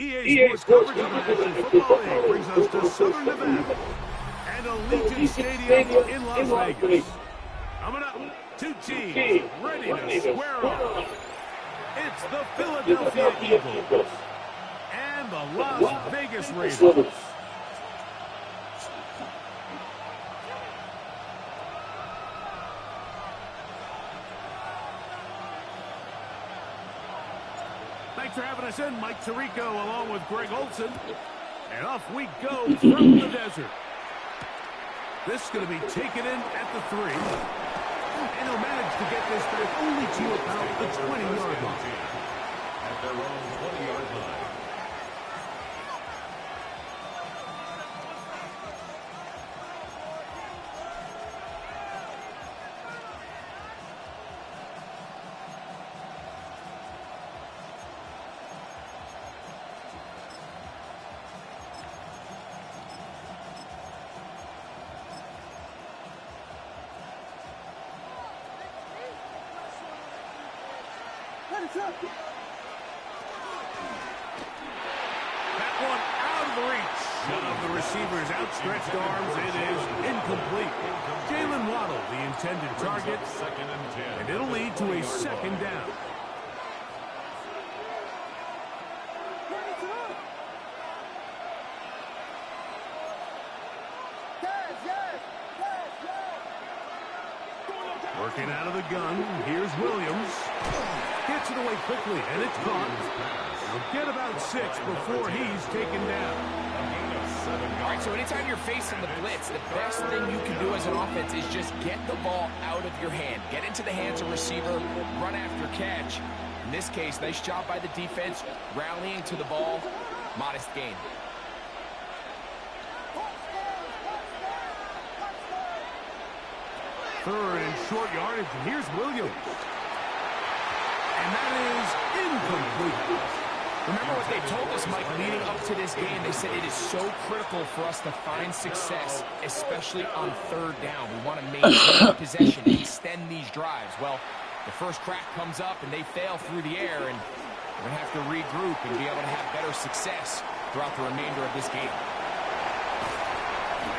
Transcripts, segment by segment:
EA Sports coverage of the National Football League brings us to Southern Nevada and Allegiant Stadium in Las Vegas. Coming up, two teams ready to square off. It's the Philadelphia Eagles and the Las Vegas Raiders. Thanks for having us in, Mike Tirico, along with Greg Olson. And off we go from the desert. This is going to be taken in at the 3. And he'll manage to get this back only to about the 20-yard line. At their own 20-yard line. That one out of reach of the receiver's outstretched arms. It is incomplete. Jalen Waddle, the intended target, and it'll lead to a second down. Working out of the gun, here's Williams. Gets it away quickly, and it's caught. He'll get about 6 before he's taken down. All right, so anytime you're facing the blitz, the best thing you can do as an offense is just get the ball out of your hand. Get into the hands of receiver, run after catch. In this case, nice job by the defense, rallying to the ball. Modest gain. Third and short yardage, and here's Williams. And that is incomplete. Remember what they told us, Mike, leading up to this game. They said it is so critical for us to find success, especially on third down. We want to maintain possession, extend these drives. Well, the first crack comes up, and they fail through the air, and we're going to have to regroup and be able to have better success throughout the remainder of this game.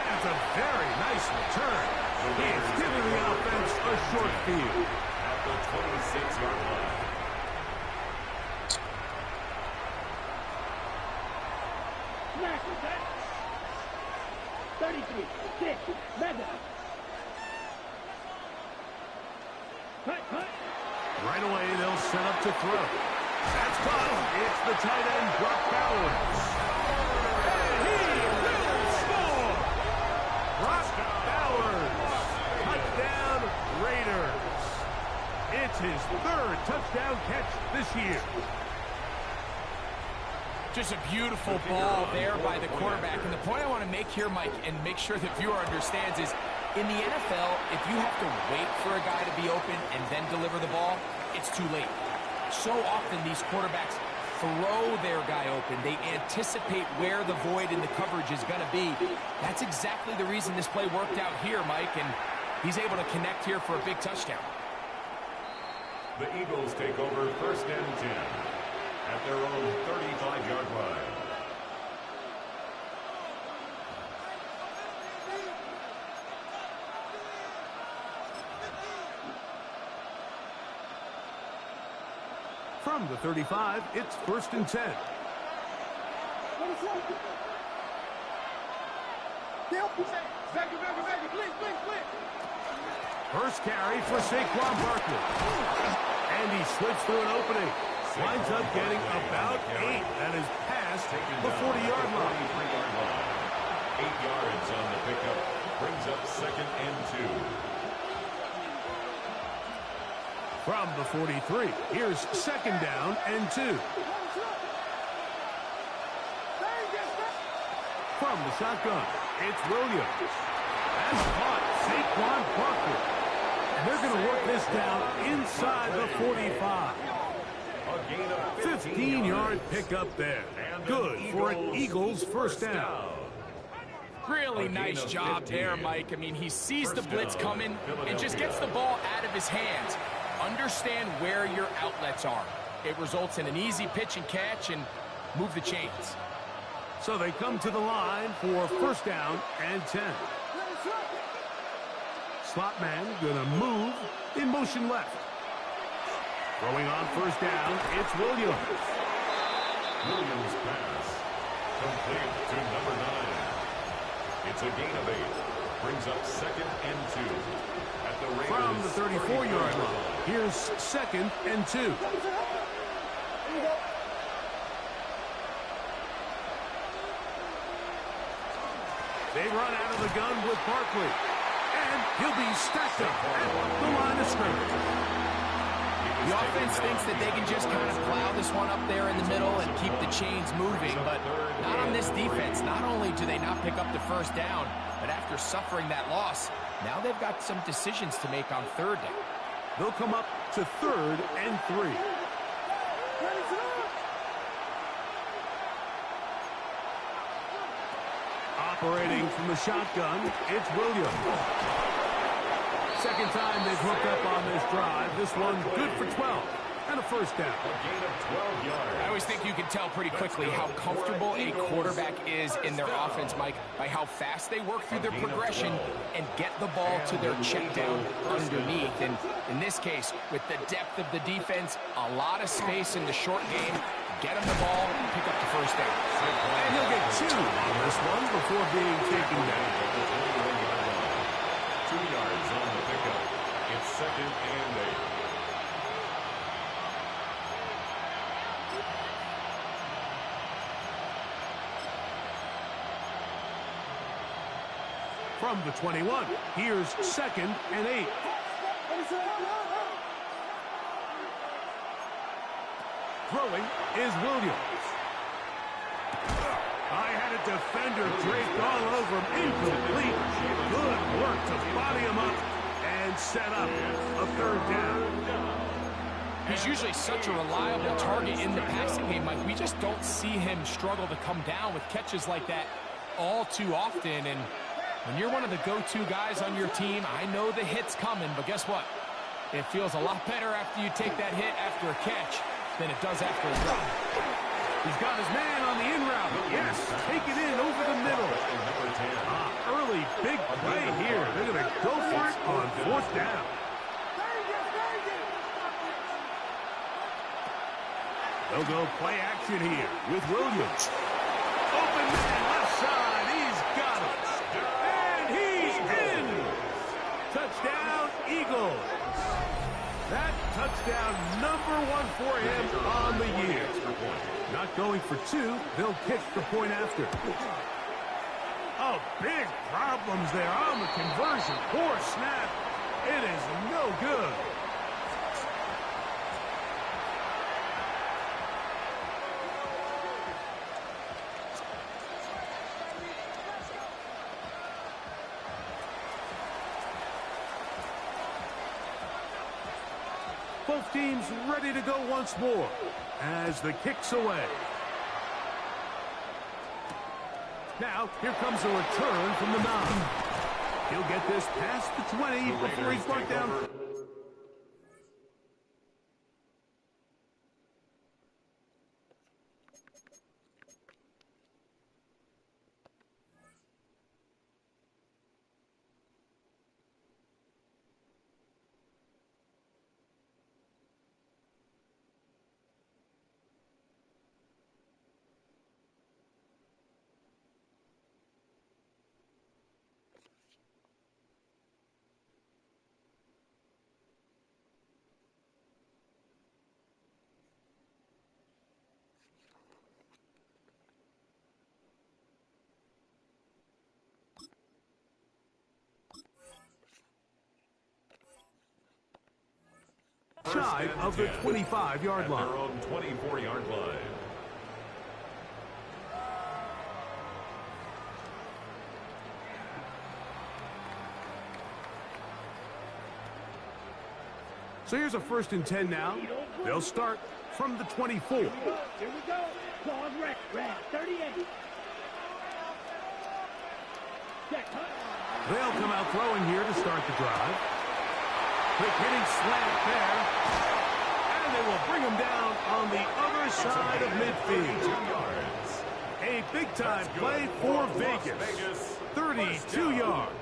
That's a very nice return. He's giving the offense a short field. At the 26-yard line. Smash it, back. 33, 6, mega. Cut. Right away, they'll set up to throw. That's caught. It's the tight end, Brock Bowers. And he will score. Brock Bowers. Touchdown, Raiders. It's his 3rd touchdown catch this year. Just a beautiful ball there by the quarterback. And the point I want to make here, Mike, and make sure the viewer understands is, in the NFL, if you have to wait for a guy to be open and then deliver the ball, it's too late. So often these quarterbacks throw their guy open. They anticipate where the void in the coverage is going to be. That's exactly the reason this play worked out here, Mike, and he's able to connect here for a big touchdown. The Eagles take over 1st and 10 at their own 35-yard line. From the 35, it's 1st and 10. First carry for Saquon Barkley. And he slips through an opening. Winds up getting about 8. That is past the 40-yard line. 8 yards on the pickup. Brings up 2nd and 2. From the 43, here's 2nd down and 2. From the shotgun, it's Williams. That's caught, Saquon Barkley. And they're going to work this down inside the 45. 15-yard pickup there. Good for an Eagles 1st down. Really nice job there, Mike. I mean, he sees the blitz coming and just gets the ball out of his hands. Understand where your outlets are. It results in an easy pitch and catch, and move the chains. So they come to the line for first down and 10. Slot man gonna move in motion left. Throwing on first down, it's Williams. Williams pass. Complete to number 9. It's a gain of 8. Brings up 2nd and 2. At the Raiders' From the 34-yard line, here's 2nd and 2. They run out of the gun with Barkley. And he'll be stacked up at the line of scrimmage. The offense thinks that they can just kind of plow this one up there in the middle and keep the chains moving, but not on this defense. Not only do they not pick up the first down, but after suffering that loss, now they've got some decisions to make on third down. They'll come up to 3rd and 3. Operating from the shotgun, it's Williams. Second time they've hooked up on this drive. This one good for 12 and a first down. A gain of 12 yards. I always think you can tell pretty quickly how comfortable a quarterback is in their offense, Mike, by how fast they work through their progression and get the ball to their check down underneath. And in this case, with the depth of the defense, a lot of space in the short game, get him the ball, pick up the first down. And he'll get 2 on this one before being taken down. 2 yards on the pickup. It's 2nd and 8. From the 21, here's 2nd and 8. Throwing is Williams. I had a defender draped all over him. Incomplete. Good work to body him up and set up a 3rd down. He's usually such a reliable target in the passing game, Mike. We just don't see him struggle to come down with catches like that all too often. And when you're one of the go-to guys on your team, I know the hit's coming, but guess what? It feels a lot better after you take that hit after a catch than it does after a drop. He's got his man on the in route. Yes, take it in over the middle. Early big play here. They're going to go for it on 4th down. They'll go play action here with Williams. Open man left side. He's got it. And he's in. Touchdown, Eagles. That touchdown #1 for him on the year. Not going for 2. They'll kick the point after. Oh, big problems there on the conversion. Poor snap. It is no good. Both teams ready to go once more as the kick's away. Now, here comes a return from the 9. He'll get this past the 20 before he's brought down. Shy of the 25-yard line. Their own 24-yard line. So here's a 1st and 10 now. They'll start from the 24. Here we go. Pause, red, 38. They'll come out throwing here to start the drive. Quick hitting slant there. And they will bring him down on the other far side of midfield. 2 yards. A big-time play for Vegas. 32 yards.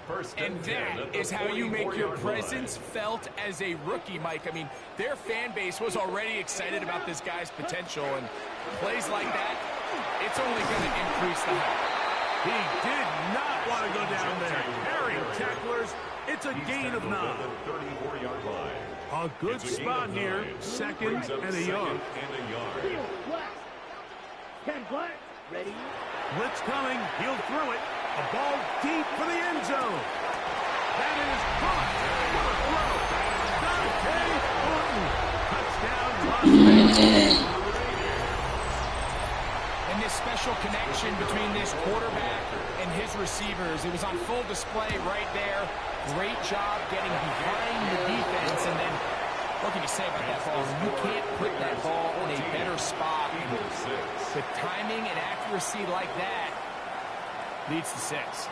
First And 10 at that the is how you make your 44-yard line. presence felt as a rookie, Mike. I mean, their fan base was already excited about this guy's potential, and plays like that, it's only going to increase the hype. He did not want to go down there. Carrying tacklers. It's a gain of 9. At the 34-yard line. A good It's a gain spot of here. 9. Second Brings up and a second yard. and a yard. Field, black. 10 black. Ready? Blitz coming. He'll throw it. A ball deep for the end zone. That is caught. What a throw. Dante Orton. Touchdown, Las Vegas. And this special connection between this quarterback and his receivers, it was on full display right there. Great job getting behind the defense. And then, what can you say about that ball? You can't put that ball in a better spot. With timing and accuracy like that, leads to 6.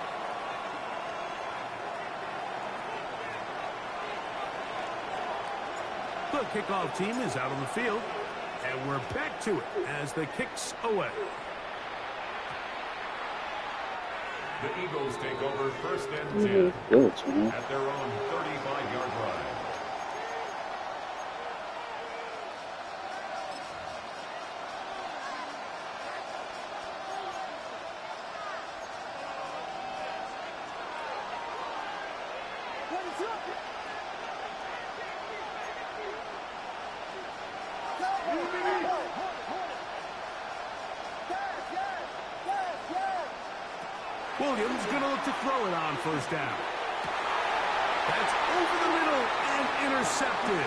The kickoff team is out on the field. And we're back to it as the kick's away. The Eagles take over first and 10 at their own 35-yard line. Williams going to look to throw it on first down. That's over the middle and intercepted.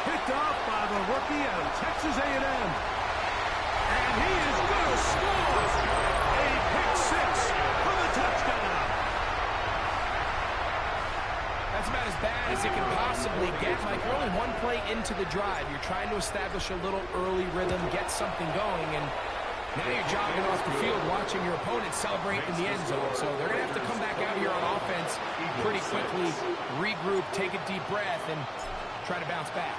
Picked off by the rookie out of Texas A&M. And he is going to score. A pick 6 for the touchdown. That's about as bad as it can possibly get, Mike. You're only one play into the drive. You're trying to establish a little early rhythm, get something going, and now you're jogging off the field watching your opponent celebrate in the end zone. So they're going to have to come back out here on offense pretty quickly, regroup, take a deep breath, and try to bounce back.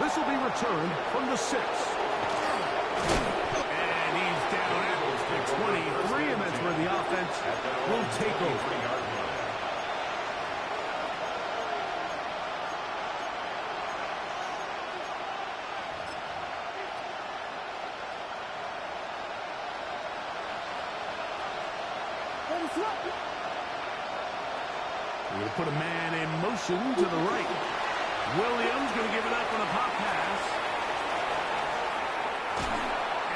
This will be returned from the 6. And he's down at the 23, and that's where the offense will take over. We're going to put a man in motion to the right. Williams going to give it up on a pop pass.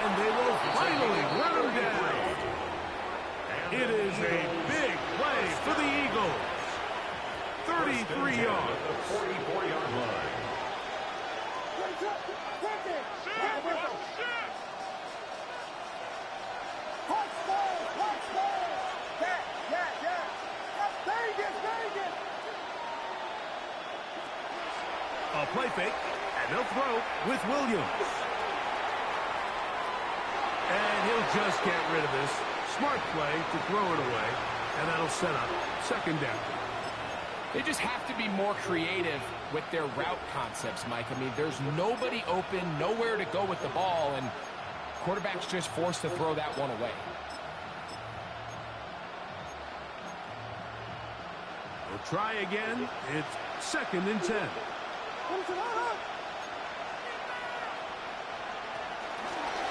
And they will finally run him down. It is a big play for the Eagles. 33 yards. The 44-yard line. A play fake, and they'll throw with Williams. And he'll just get rid of this. Smart play to throw it away, and that'll set up second down. They just have to be more creative with their route concepts, Mike. I mean, there's nobody open, nowhere to go with the ball, and quarterback's just forced to throw that one away. We'll try again. It's second and 10.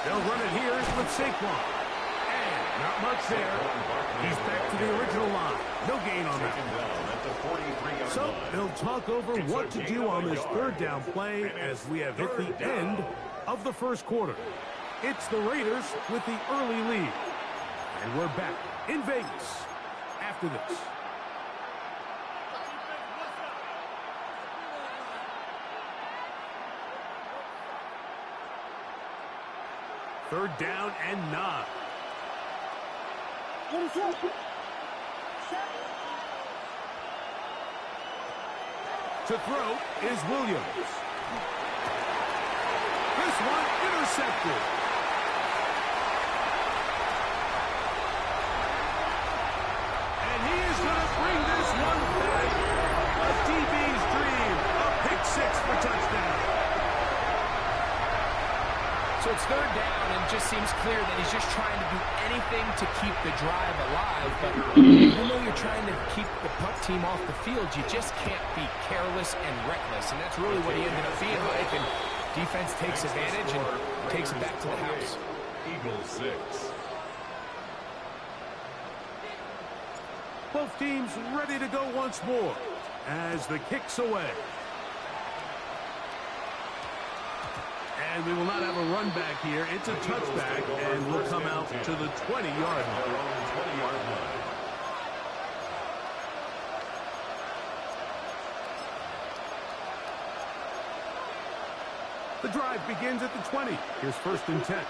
They'll run it here with Saquon. And not much there. He's back to the original line. No gain on that. So they'll talk over what to do on this third down play as we have hit the end of the first quarter. It's the Raiders with the early lead. And we're back in Vegas after this. Third down and 9. To throw is Williams. This one intercepted. And he is going to bring this one back. A DB's dream. third down, and it just seems clear that he's just trying to do anything to keep the drive alive. But even though you're trying to keep the punt team off the field, you just can't be careless and reckless. And that's really what he ended up being, Mike. And defense takes advantage and takes it back to the house. Eagles 6. Both teams ready to go once more as the kick's away. And we will not have a run back here. It's a touchback, and we'll come out to the 20-yard line. The drive begins at the 20. Here's 1st and 10.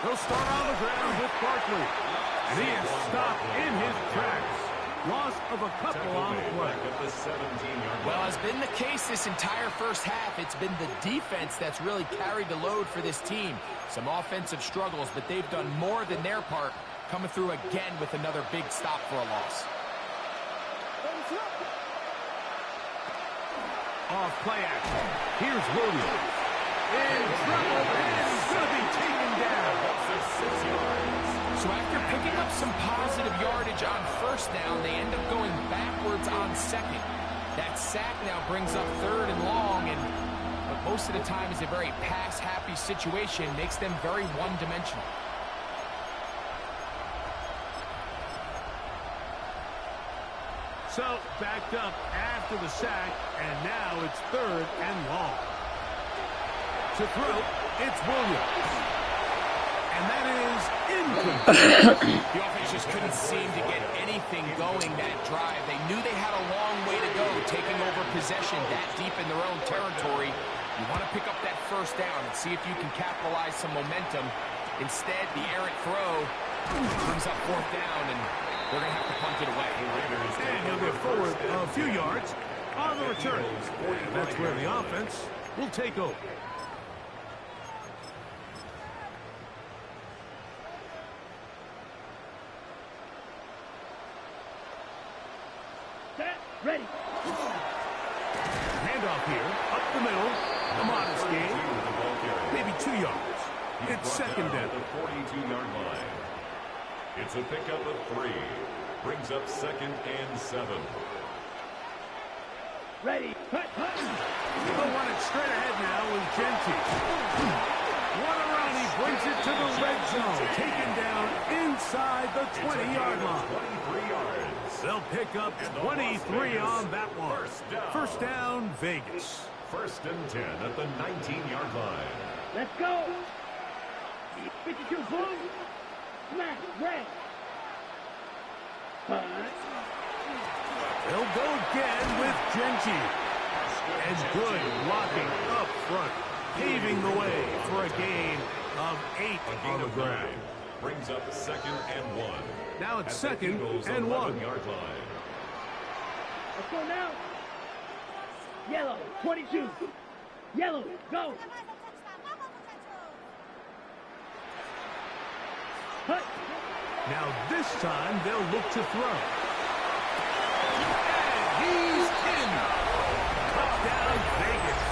He'll start on the ground with Barkley. And he is stopped in his tracks. Loss of a couple on the play. Well, has been the case this entire first half. It's been the defense that's really carried the load for this team. Some offensive struggles, but they've done more than their part, coming through again with another big stop for a loss. Off play action. Here's Williams. In trouble, and he's going to be taken down. So after picking up some positive yardage on 1st down, they end up going backwards on 2nd. That sack now brings up 3rd and long, and what most of the time is a very pass-happy situation, makes them very one-dimensional. So, backed up after the sack, and now it's 3rd and long. To throw, it's Williams. And that is incomplete. The offense just couldn't seem to get anything going that drive. They knew they had a long way to go, taking over possession that deep in their own territory. You want to pick up that 1st down and see if you can capitalize some momentum. Instead, the errant throw brings up 4th down, and they're going to have to punt it away. And he'll get forward a few yards on the return. And that's where the offense will take over. Ready. Handoff here, up the middle, a modest gain, maybe 2 yards. It's 2nd down. The 42-yard line. It's a pickup of 3. Brings up 2nd and 7. Ready. Cut. They'll run it straight ahead now with Genty. One around, he brings it to the red zone. Taken down inside the 20-yard line. 23 yards. They'll pick up 23 on that one. First down, Vegas. 1st and 10 at the 19-yard line. Let's go. 52 boom. Smash. Red. They'll go again with Genty. And good blocking up front, paving the way for a gain of 8 on the ground. Brings up 2nd and 1. Now it's 2nd and 1. Yard line. Let's go now. Yellow. 22. Yellow. Go. Cut. Now this time they'll look to throw. And he's in. Touchdown Vegas.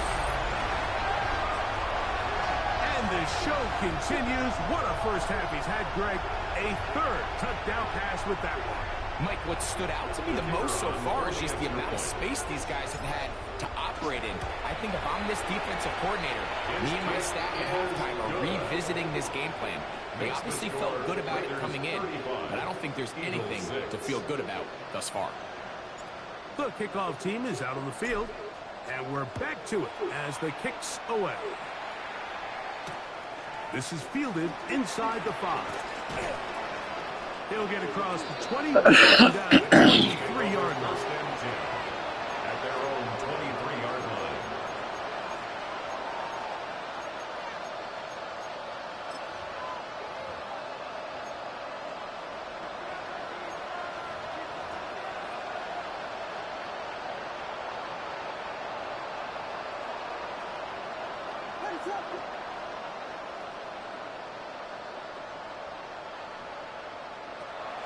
And the show continues. What a first half he's had, Greg. A 3rd touchdown pass with that one. Mike, what stood out to me the most so far is just the amount of space these guys have had to operate in. I think if I'm this defensive coordinator, me and my staff at halftime are revisiting this game plan. They obviously felt good about it coming in, but I don't think there's anything to feel good about thus far. The kickoff team is out on the field, and we're back to it as the kick's away. This is fielded inside the 5. He'll get across the 20, down the 23-yard line. At their own 23-yard line.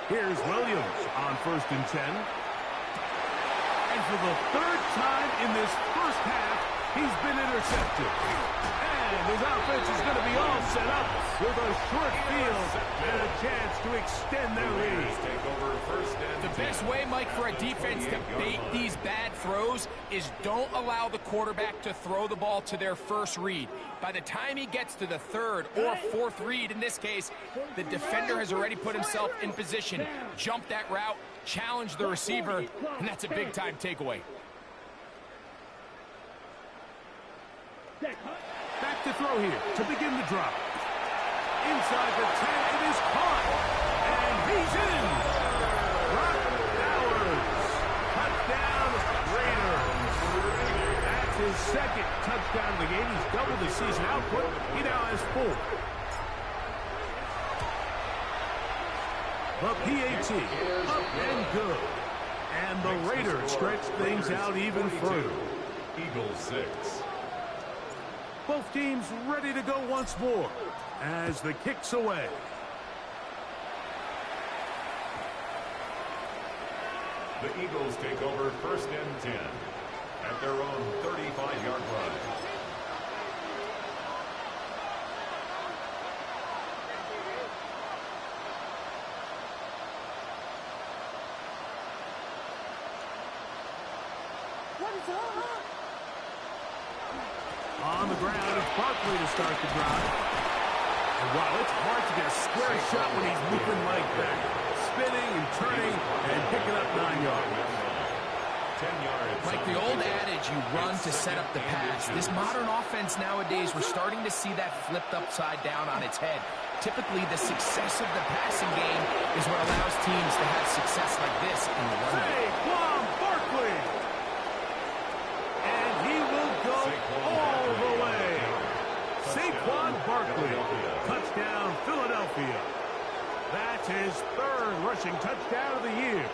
Here's Williams on 1st and 10. And for the 3rd time in this first half, He's been intercepted. And his offense is going to be all set up with a short field and a chance to extend their lead. The best way, Mike, for a defense to bait these bad throws is don't allow the quarterback to throw the ball to their first read. By the time he gets to the third or fourth read, in this case, the defender has already put himself in position, jump that route, challenge the receiver, and that's a big-time takeaway. Back to throw here to begin the drop. Inside the 10, it is caught. And he's in. Brock Bowers. Touchdown, Raiders. That's his second touchdown of the game. He's doubled the season output. He now has 4. The PAT, up and good. And the Raiders stretch things out even further. Eagles 6. Both teams ready to go once more as the kick's away. The Eagles take over 1st and 10 at their own 35-yard line. On the ground, it's Barkley to start the drive. And wow, it's hard to get a square shot when he's looping like that. Spinning and turning and picking up 9 yards. 10 yards. Like the old adage, you run to set up the pass. This modern offense nowadays, we're starting to see that flipped upside down on its head. Typically, the success of the passing game is what allows teams to have success like this in the run game. Saquon Barkley. And he will go all the way. Saquon Barkley. Touchdown, Philadelphia. That's his 3rd rushing touchdown of the year.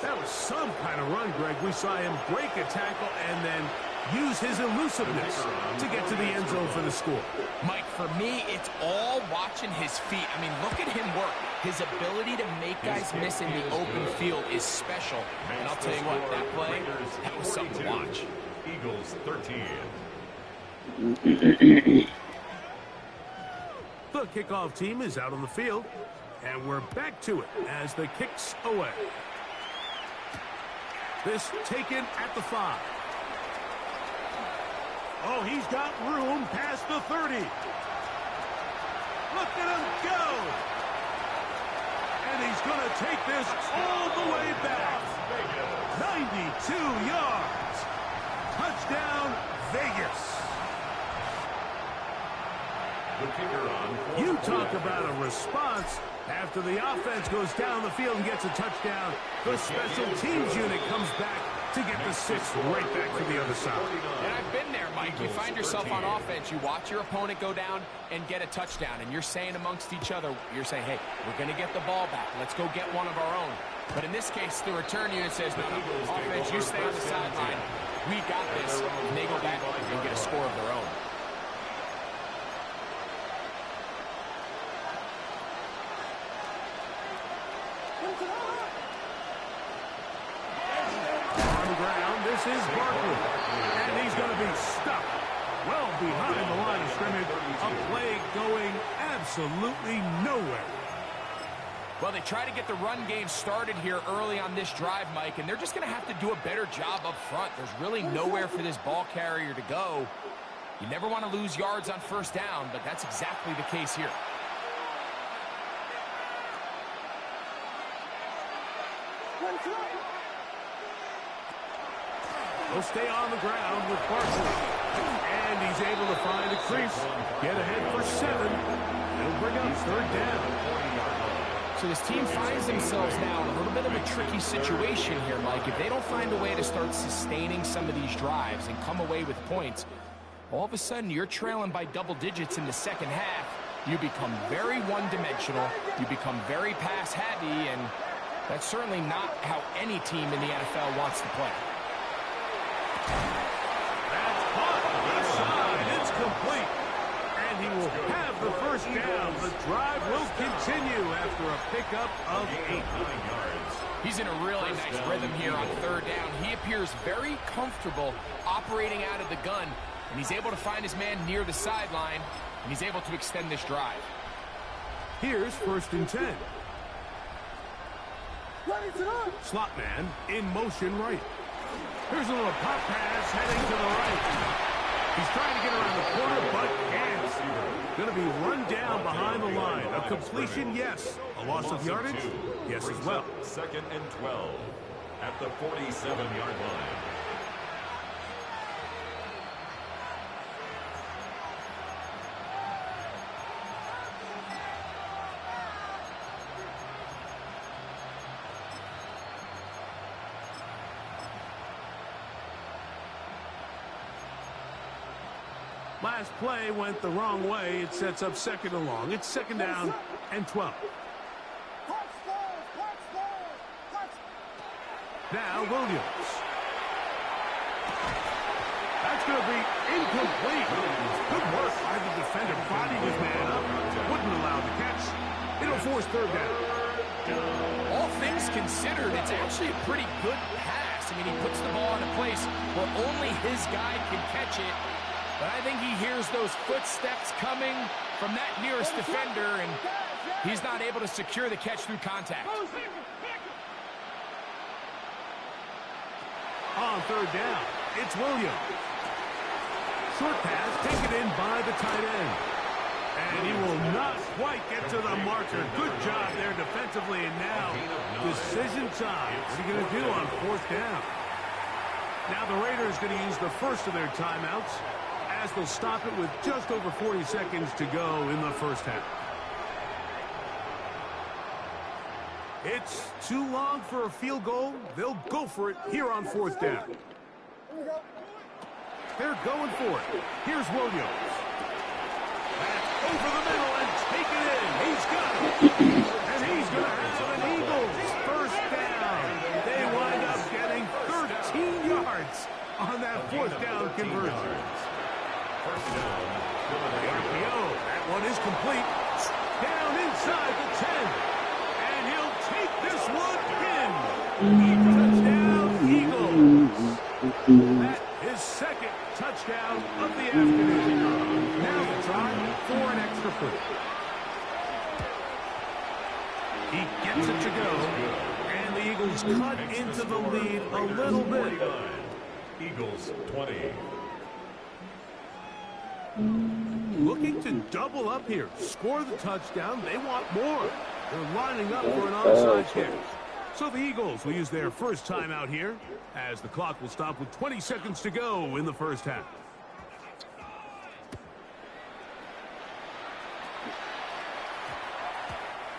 That was some kind of run, Greg. We saw him break a tackle and then use his elusiveness to get to the end zone for the score. Mike, for me, it's all watching his feet. I mean, look at him work. His ability to make guys miss in the open field is special. And I'll tell you what, that play, that was something to watch. Eagles 13. The kickoff team is out on the field, and we're back to it as the kick's away. This taken at the 5. Oh, he's got room past the 30. Look at him go. And he's going to take this all the way back. 92 yards. Touchdown, Vegas. The kicker on. You talk about a response. After the offense goes down the field and gets a touchdown, the special teams unit comes back to get the 6th right back to the other side. And I've been there, Mike. You find yourself on offense, you watch your opponent go down and get a touchdown, and you're saying amongst each other, you're saying, hey, we're going to get the ball back. Let's go get one of our own. But in this case, the return unit says, no, offense, you stay on the sideline. We got this. And they go back and get a score of their own. On the ground, this is Barkley. And he's going to be stuck well behind the line of scrimmage. A play going absolutely nowhere. Well, they try to get the run game started here early on this drive, Mike, and they're just going to have to do a better job up front. There's really nowhere for this ball carrier to go. You never want to lose yards on 1st down, but that's exactly the case here. He'll stay on the ground with Barkley. And he's able to find a crease. Get ahead for 7. It'll bring up 3rd down. So this team finds themselves now in a little bit of a tricky situation here, Mike. If they don't find a way to start sustaining some of these drives and come away with points, all of a sudden you're trailing by double digits in the 2nd half. You become very one-dimensional. You become very pass-heavy, and that's certainly not how any team in the NFL wants to play. That's caught inside. It's complete. And he will have the 1st down. The drive will continue after a pickup of 8 yards. He's in a really nice rhythm here on third down. He appears very comfortable operating out of the gun, and he's able to find his man near the sideline, and he's able to extend this drive. Here's 1st and 10. Slot man in motion right. Here's a little pop pass heading to the right. He's trying to get around the corner, but can't. Going to be run down behind the line. A completion, yes. A loss of yardage, yes as well. 2nd and 12 at the 47-yard line. Last play went the wrong way. It sets up 2nd and long. It's 2nd down and 12. Now Williams. That's going to be incomplete. Good work by the defender. Bodying his man up. Wouldn't allow the catch. It'll force 3rd down. All things considered, it's actually a pretty good pass. I mean, he puts the ball in a place where only his guy can catch it. But I think he hears those footsteps coming from that nearest defender, and he's not able to secure the catch through contact. On 3rd down, it's Williams. Short pass taken in by the tight end. And he will not quite get to the marker. Good job there defensively, and now decision time. What are you going to do on 4th down? Now the Raiders going to use the first of their timeouts, as they'll stop it with just over 40 seconds to go in the first half. It's too long for a field goal. They'll go for it here on 4th down. They're going for it. Here's Williams. That's over the middle and taken in. He's got it. And he's going to have an Eagles first down. They wind up getting 13 yards on that 4th down conversion. First down. The RPO. That one is complete. Down inside the 10. And he'll take this one in. Touchdown, Eagles. That is 2nd touchdown of the afternoon. Now the try for an extra point. He gets it to go. And the Eagles cut into the lead a little bit. Eagles 20. Looking to double up here. Score the touchdown. They want more. They're lining up for an onside kick. So the Eagles will use their first timeout here, as the clock will stop with 20 seconds to go in the first half.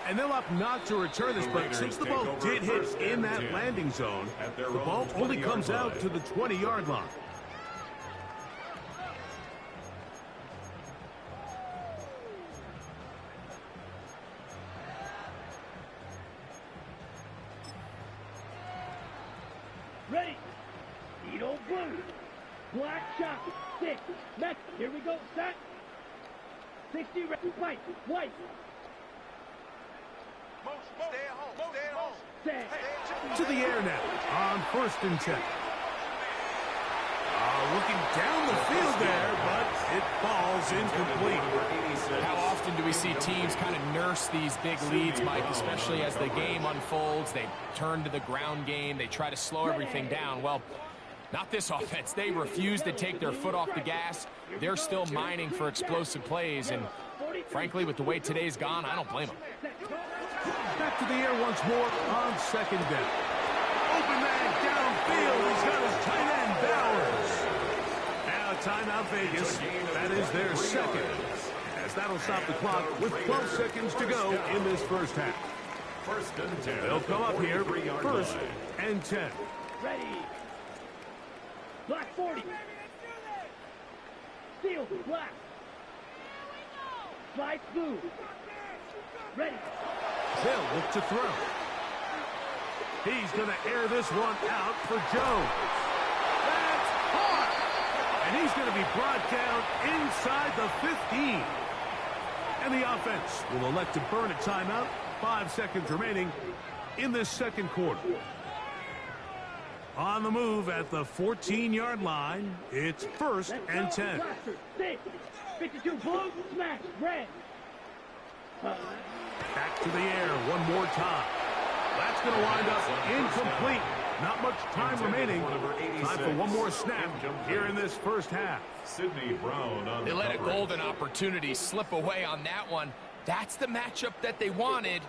And they'll opt not to return this, but since the ball did hit in that landing zone, the ball only comes out to the 20-yard line. Ready. Edo blue. Black chocolate. 6. Next. Here we go. Set. 60 red. White. White. Stay at home. Stay at home. Set. To the air now on 1st and 10. Looking down the field there, but it falls incomplete. How often do we see teams kind of nurse these big leads, Mike, especially as the game unfolds? They turn to the ground game. They try to slow everything down. Well, not this offense. They refuse to take their foot off the gas. They're still mining for explosive plays, and frankly, with the way today's gone, I don't blame them. Back to the air once more on 2nd down. Open man downfield. He's got his tight end, Bowers. Now timeout Vegas. That is their 2nd. As that'll stop the clock with 12 seconds to go in this first half. 1st and 10. They'll come up here 1st and 10. Ready. Black 40. Steel. Black. Slide blue. Ready. They'll look to throw. He's going to air this one out for Jones. That's caught. And he's going to be brought down inside the 15. And the offense will elect to burn a timeout. 5 seconds remaining in this second quarter. On the move at the 14-yard line, it's 1st and 10. Blaster, 6, 52 blue, smash, red. Back to the air one more time. That's going to wind up incomplete. Not much time remaining. Time for one more snap here in this first half. Sidney Brown on They let a coverage. golden opportunity slip away on that one. That's the matchup that they wanted.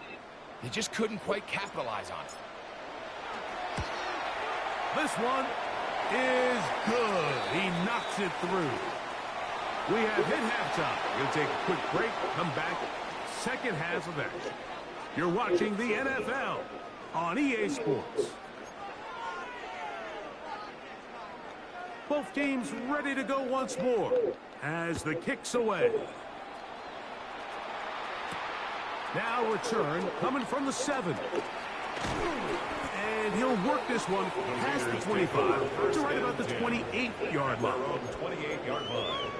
They just couldn't quite capitalize on it. This one is good. He knocks it through. We have hit halftime. We'll take a quick break, come back, second half of action. You're watching the NFL on EA Sports. Both teams ready to go once more as the kick's away. Now return coming from the 7. And he'll work this one past the 25 to right about the 28-yard line. 28-yard line.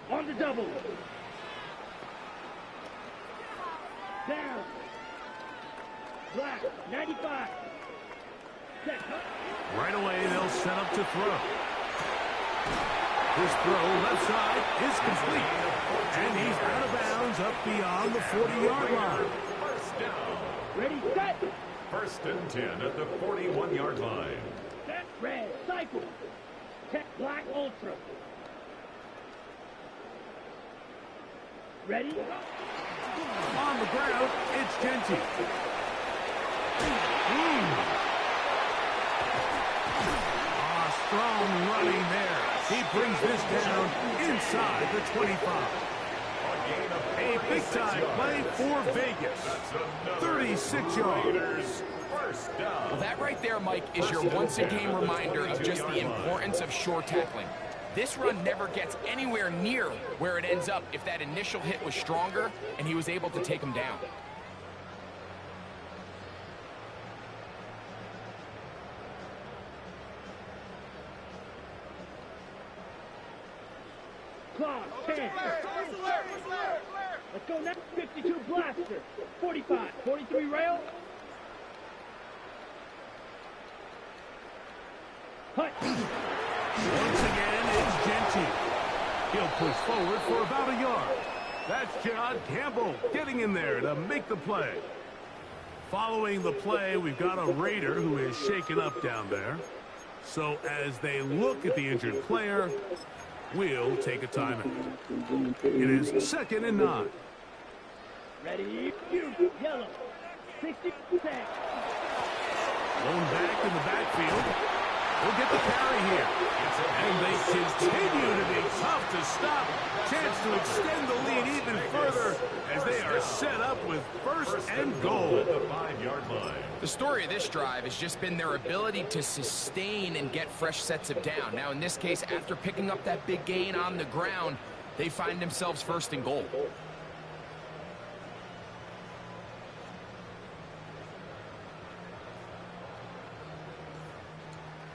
On the double. Down. Black, 95. Set. Right away, they'll set up to throw. His throw left side is complete. And he's out of bounds up beyond the 40-yard line. First down. Ready, set. 1st and 10 at the 41-yard line. Set, red, cycle. Tech, black, ultra. Ready? On the ground, it's Genty. Strong running there. He brings this down inside the 25. A big-time play for Vegas. 36 yards. First down. Well, that right there, Mike, is your once-a-game reminder of just the importance of short tackling. This run never gets anywhere near where it ends up if that initial hit was stronger and he was able to take him down. Clock, 10. Let's go next. 52 blaster. 45, 43 rail. Hut. Once again, it's Genty. He'll push forward for about a yard. That's John Campbell getting in there to make the play. Following the play, we've got a Raider who is shaken up down there. So as they look at the injured player, we'll take a timeout. It is 2nd and 9. Ready, yellow. 60 percent. Thrown back in the backfield. We'll get the carry here. And they continue to be tough to stop. Chance to extend the lead even further as they are set up with 1st and goal. At the 5-yard line. The story of this drive has just been their ability to sustain and get fresh sets of down. Now, in this case, after picking up that big gain on the ground, they find themselves 1st and goal.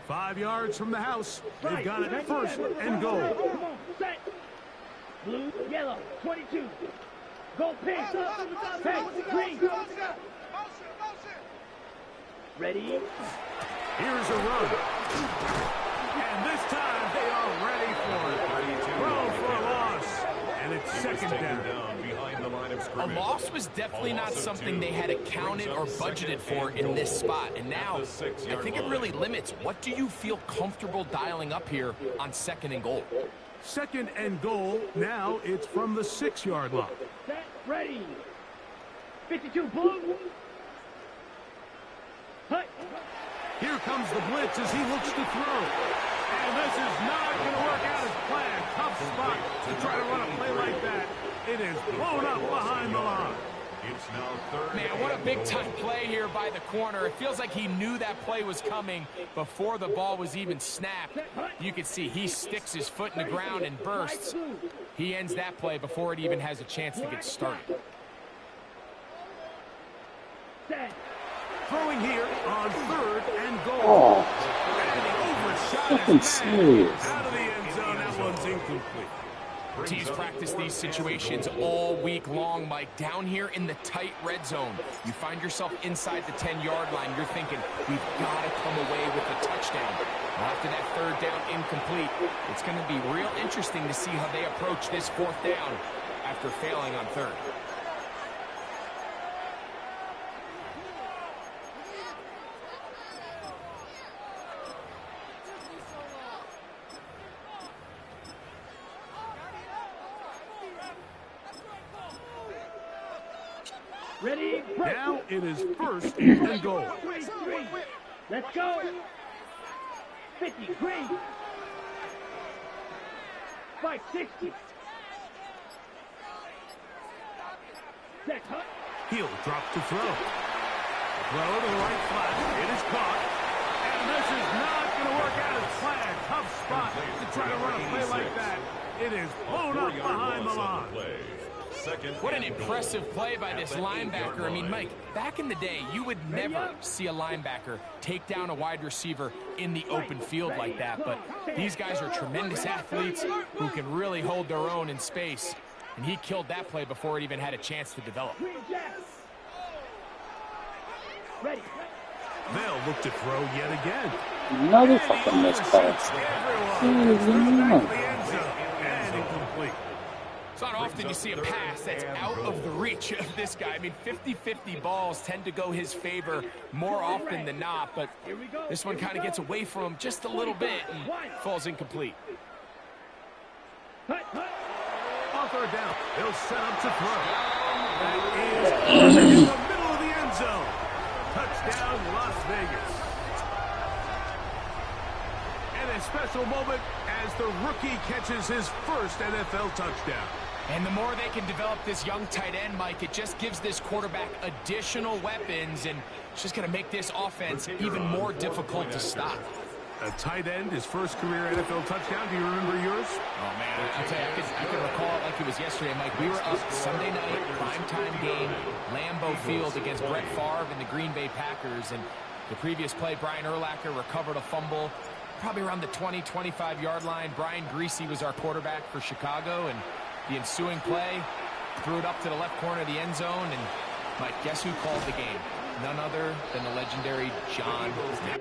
Five yards from the house. They've got it 1st and goal. Come on, set. Blue, yellow, 22. Go pink. Hey, green. Ready? Here's a run. And this time they are ready for it. Throw for a loss. And it's 2nd down. Behind the line of A scrimmage. loss was definitely not something they had accounted or budgeted for in this spot. And now, I think it really limits. What do you feel comfortable dialing up here on 2nd and goal? 2nd and goal. Now it's from the 6-yard line. Set, ready. 52 blue. Hut. Here comes the blitz as he looks to throw. And this is not going to work out as planned. Tough spot to try to run a play like that. It is blown up behind the line. It's now 3rd. Man, what a big-time play here by the corner. It feels like he knew that play was coming before the ball was even snapped. You can see he sticks his foot in the ground and bursts. He ends that play before it even has a chance to get started. Set. Throwing here on 3rd and goal. Oh, And he overshot fucking his man serious. out of the end zone. Now that one's incomplete. Teams practice these situations all week long, Mike. Down here in the tight red zone, you find yourself inside the 10-yard line. You're thinking, we've got to come away with a touchdown. Well, after that third down incomplete, it's going to be real interesting to see how they approach this fourth down after failing on third. Ready? Now it is first and goal. Three. Let's go. 50, green. 560. Set, hut. He'll drop to throw. Throw to the right flat. It is caught. And this is not going to work out as planned. Tough spot to try to run a play like that. It is blown up behind the line. What an impressive play by this linebacker. I mean, Mike, back in the day, you would never see a linebacker take down a wide receiver in the open field like that. But these guys are tremendous athletes who can really hold their own in space. And he killed that play before it even had a chance to develop. Ready. They'll look to throw yet again. Another fucking missed pass. It's not often you see a pass that's out of the reach of this guy. I mean, 50-50 balls tend to go his favor more often than not, but this one kind of gets away from him just a little bit and falls incomplete. On third down, they'll set up to throw. That is in the middle of the end zone. Touchdown, Las Vegas. And a special moment as the rookie catches his first NFL touchdown. And the more they can develop this young tight end, Mike, it just gives this quarterback additional weapons, and it's just going to make this offense even more difficult to stop. A tight end, his first career NFL touchdown. Do you remember yours? Oh, man, I'll tell you, I can recall it like it was yesterday, Mike. We were up Sunday night, primetime game, Lambeau Field against Brett Favre and the Green Bay Packers. And the previous play, Brian Urlacher recovered a fumble probably around the 20-25-yard line. Brian Greasy was our quarterback for Chicago, and the ensuing play, threw it up to the left corner of the end zone, and Mike, guess who called the game? None other than the legendary John Knapp.